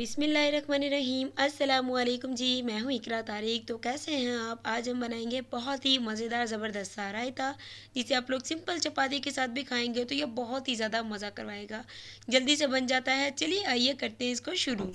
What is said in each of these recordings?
बिस्मिल्लाहिर्रहमानिर्रहीम अस्सलामुअलैकुम जी। मैं हूँ इकरा तारिक। तो कैसे हैं आप? आज हम बनाएंगे बहुत ही मज़ेदार ज़बरदस्त सा रायता, जिसे आप लोग सिंपल चपाती के साथ भी खाएंगे तो ये बहुत ही ज़्यादा मज़ा करवाएगा। जल्दी से बन जाता है। चलिए आइए करते हैं इसको शुरू।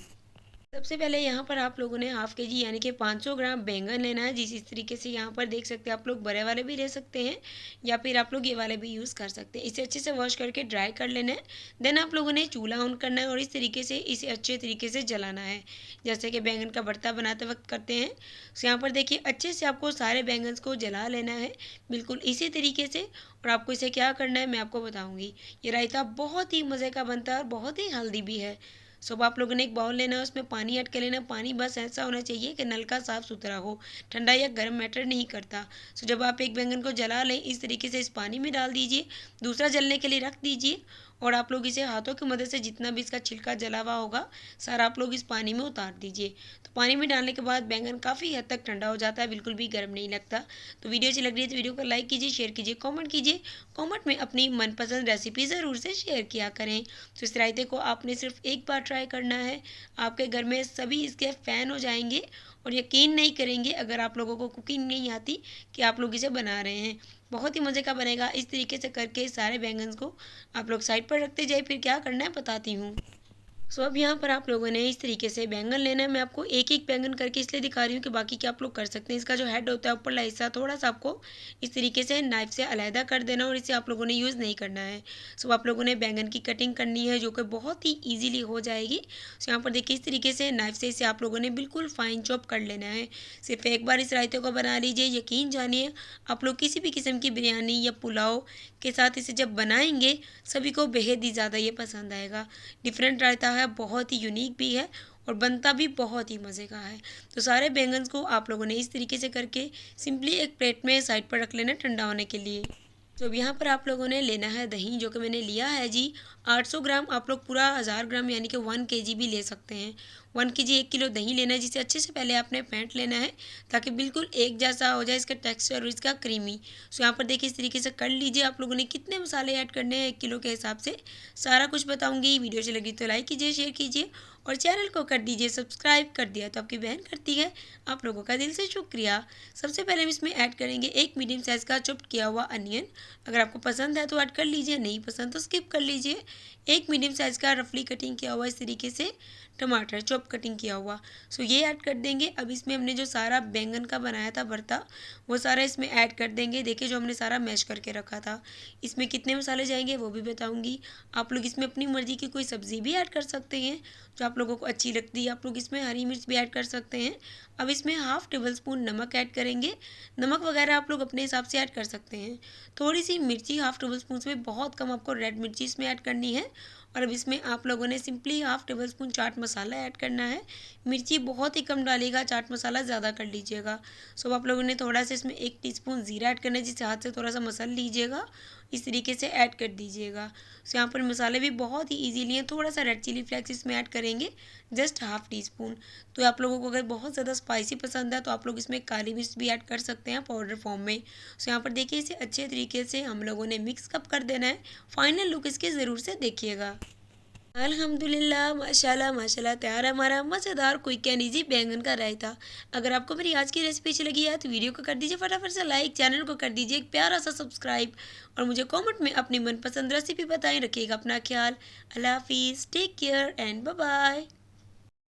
सबसे पहले यहाँ पर आप लोगों ने हाफ़ के जी यानी कि 500 ग्राम बैंगन लेना है। जिस इस तरीके से यहाँ पर देख सकते हैं, आप लोग बड़े वाले भी ले सकते हैं या फिर आप लोग ये वाले भी यूज़ कर सकते हैं। इसे अच्छे से वॉश करके ड्राई कर लेना है। देन आप लोगों ने चूल्हा ऑन करना है और इस तरीके से इसे अच्छे तरीके से जलाना है, जैसे कि बैंगन का भरता बनाते वक्त करते हैं। तो यहाँ पर देखिए अच्छे से आपको सारे बैंगन को जला लेना है, बिल्कुल इसी तरीके से। और आपको इसे क्या करना है मैं आपको बताऊँगी। ये रायता बहुत ही मज़े का बनता है और बहुत ही हेल्दी भी है। सब आप लोगों ने एक बाउल लेना है, उसमें पानी ऐड कर लेना है। पानी बस ऐसा होना चाहिए कि नल का साफ़ सुथरा हो, ठंडा या गर्म मैटर नहीं करता। सो जब आप एक बैंगन को जला लें, इस तरीके से इस पानी में डाल दीजिए, दूसरा जलने के लिए रख दीजिए। और आप लोग इसे हाथों की मदद से जितना भी इसका छिलका जला हुआ होगा, सारा आप लोग इस पानी में उतार दीजिए। तो पानी में डालने के बाद बैंगन काफ़ी हद तक ठंडा हो जाता है, बिल्कुल भी गर्म नहीं लगता। तो वीडियो अच्छी लग रही है तो वीडियो को लाइक कीजिए, शेयर कीजिए, कमेंट कीजिए। कमेंट में अपनी मनपसंद रेसिपी ज़रूर से शेयर किया करें। तो इस रायते को आपने सिर्फ एक बार ट्राई करना है, आपके घर में सभी इसके फ़ैन हो जाएंगे और यकीन नहीं करेंगे अगर आप लोगों को कुकिंग नहीं आती कि आप लोग इसे बना रहे हैं। बहुत ही मज़े का बनेगा। इस तरीके से करके सारे बैंगन को आप लोग साइड पर रखते जाइए। फिर क्या करना है बताती हूँ। अब यहाँ पर आप लोगों ने इस तरीके से बैंगन लेना है। मैं आपको एक एक बैंगन करके इसलिए दिखा रही हूँ कि बाकी क्या आप लोग कर सकते हैं। इसका जो हेड होता है ऊपरला हिस्सा थोड़ा सा आपको इस तरीके से नाइफ से अलहदा कर देना और इसे आप लोगों ने यूज़ नहीं करना है। आप लोगों ने बैंगन की कटिंग करनी है, जो कि बहुत ही ईजीली हो जाएगी। यहाँ पर देखिए इस तरीके से नाइफ से इसे आप लोगों ने बिल्कुल फाइन चॉप कर लेना है। सिर्फ एक बार इस रायते को बना लीजिए, यकीन जानिए आप लोग किसी भी किस्म की बिरयानी या पुलाव के साथ इसे जब बनाएंगे, सभी को बेहद ही ज़्यादा ये पसंद आएगा। डिफरेंट रायता है, बहुत ही यूनिक भी है और बनता भी बहुत ही मज़े का है। तो सारे बैंगन्स को आप लोगों ने इस तरीके से करके सिंपली एक प्लेट में साइड पर रख लेना ठंडा होने के लिए। तो अब यहाँ पर आप लोगों ने लेना है दही, जो कि मैंने लिया है जी 800 ग्राम। आप लोग पूरा 1000 ग्राम यानी कि 1 केजी भी ले सकते हैं। 1 केजी 1 किलो दही लेना है, जिसे अच्छे से पहले आपने फेंट लेना है ताकि बिल्कुल एक जैसा हो जाए इसका टेक्सचर और इसका क्रीमी। यहाँ पर देखिए इस तरीके से कर लीजिए। आप लोगों ने कितने मसाले ऐड करने हैं 1 किलो के हिसाब से सारा कुछ बताऊँगी। वीडियो अच्छी लगी तो लाइक कीजिए, शेयर कीजिए और चैनल को कर दीजिए सब्सक्राइब। कर दिया तो आपकी बहन करती है। आप लोगों का दिल से शुक्रिया। सबसे पहले हम इसमें ऐड करेंगे एक मीडियम साइज़ का चॉप्ड किया हुआ अनियन। अगर आपको पसंद है तो ऐड कर लीजिए, नहीं पसंद तो स्किप कर लीजिए। एक मीडियम साइज़ का रफली कटिंग किया हुआ इस तरीके से टमाटर चॉप कटिंग किया हुआ, ये ऐड कर देंगे। अब इसमें हमने जो सारा बैंगन का बनाया था भरता, वो सारा इसमें ऐड कर देंगे। देखिए जो हमने सारा मैश करके रखा था, इसमें कितने मसाले जाएंगे वो भी बताऊंगी। आप लोग इसमें अपनी मर्ज़ी की कोई सब्ज़ी भी ऐड कर सकते हैं जो आप लोगों को अच्छी लगती है। आप लोग इसमें हरी मिर्च भी ऐड कर सकते हैं। अब इसमें हाफ़ टेबल स्पून नमक ऐड करेंगे। नमक वगैरह आप लोग अपने हिसाब से ऐड कर सकते हैं। थोड़ी सी मिर्ची हाफ़ टेबल स्पून से बहुत कम आपको रेड मिर्ची इसमें ऐड करनी है। और अब इसमें आप लोगों ने simply half table spoon chaat masala add करना है। मिर्ची बहुत ही कम डालिएगा, चाट मसाला ज़्यादा कर लीजिएगा। अब आप लोगों ने थोड़ा सा इसमें 1 टीस्पून ज़ीरा ऐड करना है, जिसे हाथ से थोड़ा सा मसल लीजिएगा, इस तरीके से ऐड कर दीजिएगा। यहाँ पर मसाले भी बहुत ही ईजीली हैं। थोड़ा सा रेड चिली फ्लेक्स इसमें ऐड करेंगे, जस्ट हाफ़ टी स्पून। तो आप लोगों को अगर बहुत ज़्यादा स्पाइसी पसंद है तो आप लोग इसमें काली मिर्च भी ऐड कर सकते हैं पाउडर फॉर्म में। यहाँ पर देखिए इसे अच्छे तरीके से हम लोगों ने मिक्स कप कर देना है। फाइनल लुक इसके ज़रूर से देखिएगा। अल्हम्दुलिल्लाह माशाल्लाह माशाल्लाह, तैयार है हमारा मज़ेदार क्विक एंड ईजी बैंगन का रायता। अगर आपको मेरी आज की रेसिपी अच्छी लगी है तो वीडियो को कर दीजिए फटाफट से लाइक, चैनल को कर दीजिए एक प्यारा सा सब्सक्राइब और मुझे कमेंट में अपनी मनपसंद रेसिपी बताएं। रखिएगा अपना ख्याल। अल्लाह हाफिज़, take care and bye bye.